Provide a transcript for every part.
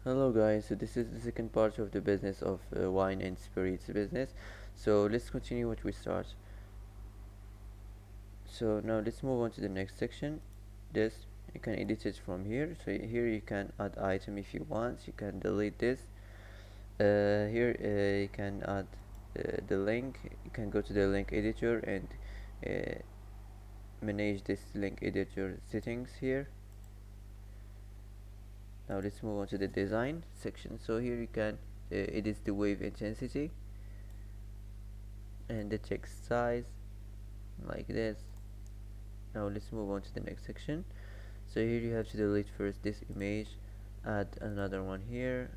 Hello guys, so this is the second part of the business of wine and spirits business. So let's continue what we start. So now let's move on to the next section. This you can edit it from here. So here you can add item if you want. You can delete this. Here you can add the link. You can go to the link editor and uh, manage this link editor settings here. Now let's move on to the design section. So here you can edit the wave intensity and the text size like this. Now let's move on to the next section. So here you have to delete first this image, add another one here,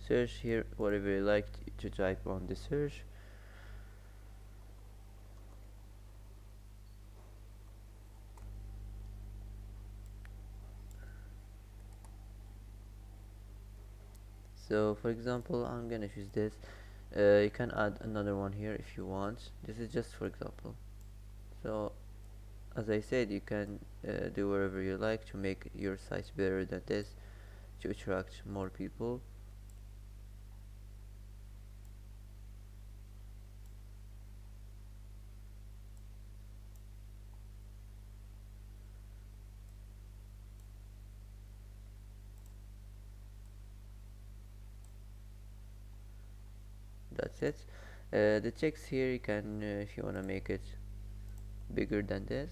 search here whatever you like to type on the search. So for example, I'm gonna choose this. You can add another one here if you want. This is just for example. So as I said, you can do whatever you like to make your site better than this, to attract more people. That's it. The text here, you can if you want to make it bigger than this.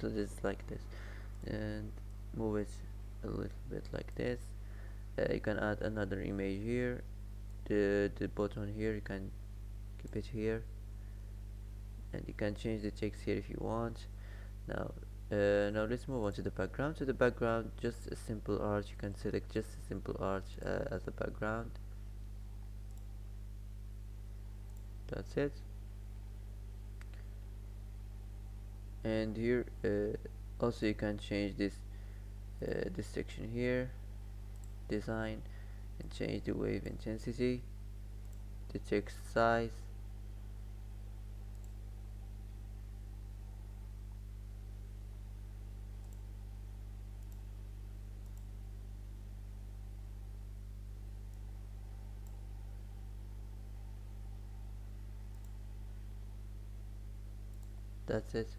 So just like this, and move it a little bit like this. You can add another image here. The button here, you can keep it here, and you can change the text here if you want. Now let's move on to the background. So the background, just a simple art. You can select just a simple art as a background. That's it. And here also you can change this section here, design, and change the wave intensity, the text size. That's it.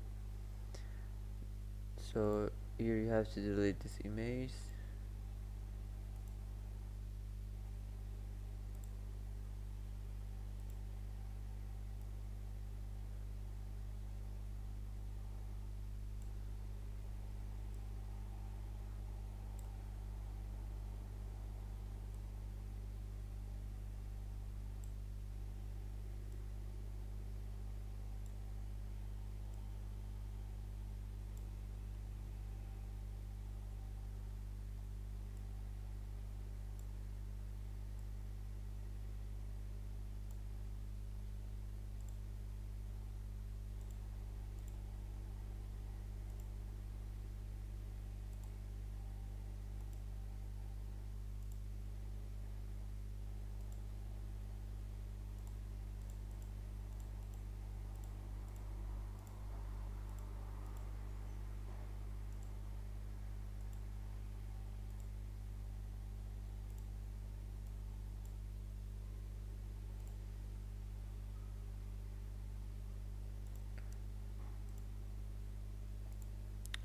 So here you have to delete this image.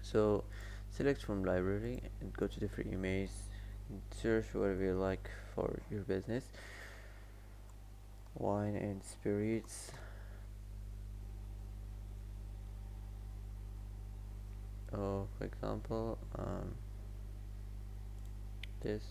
So select from library and go to the free image and search whatever you like for your business, wine and spirits. For example, this.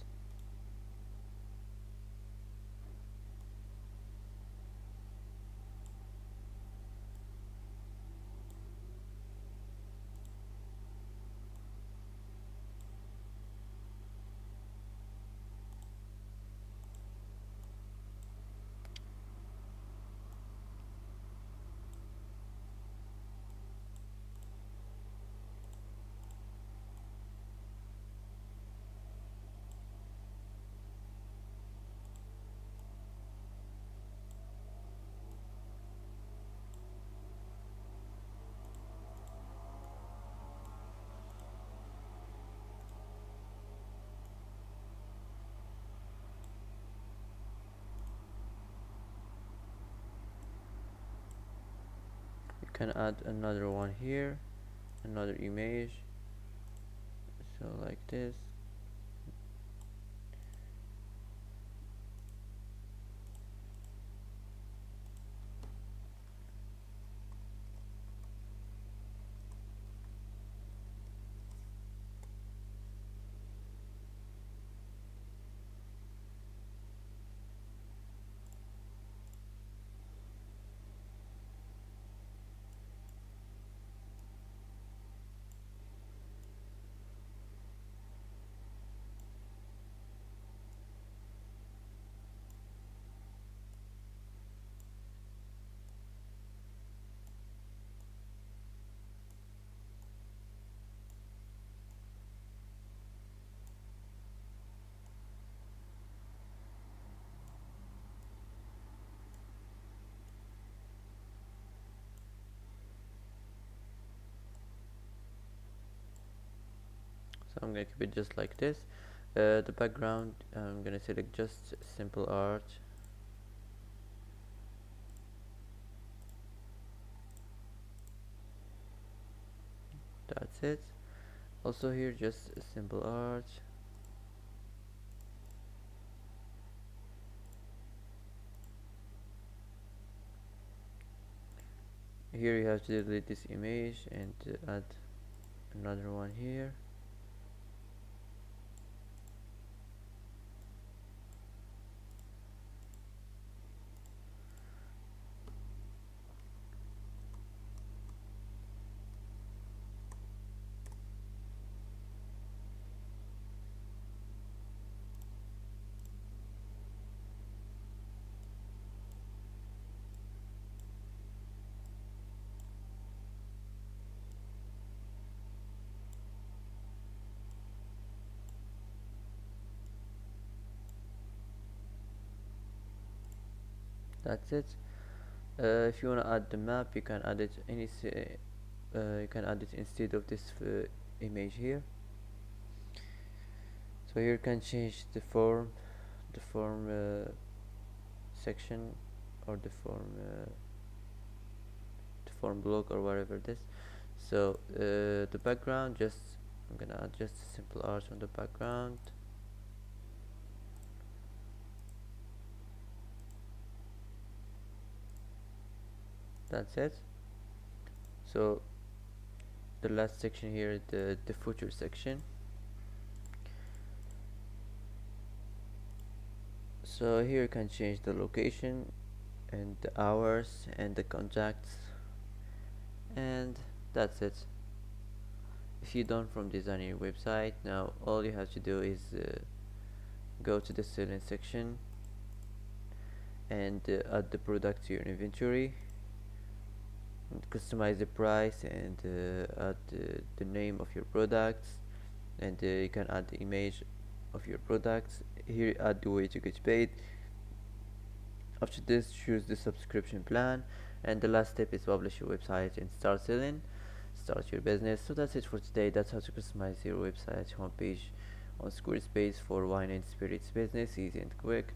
can add another one here, another image, so like this. So I'm gonna keep it just like this. The background, I'm gonna select just simple art. That's it. Also here, just simple art. Here you have to delete this image and add another one here. That's it. If you want to add the map, you can add it you can add it instead of this image here. So here you can change the form section, or the form block, or whatever this. So the background, just I'm gonna add just a simple art on the background. That's it. So the last section here, the footer section. So here you can change the location and the hours and the contacts, and that's it. If you're done from designing your website, now all you have to do is go to the selling section and add the product to your inventory, and customize the price, and add the name of your products, and you can add the image of your products. Here add the way to get paid. After this, choose the subscription plan, and the last step is publish your website and start selling, start your business. So that's it for today. That's how to customize your website homepage on Squarespace for wine and spirits business, easy and quick.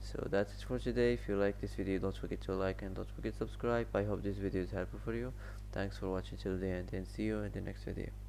So that's it for today. If you like this video, don't forget to like and don't forget to subscribe. I hope this video is helpful for you. Thanks for watching till the end, and see you in the next video.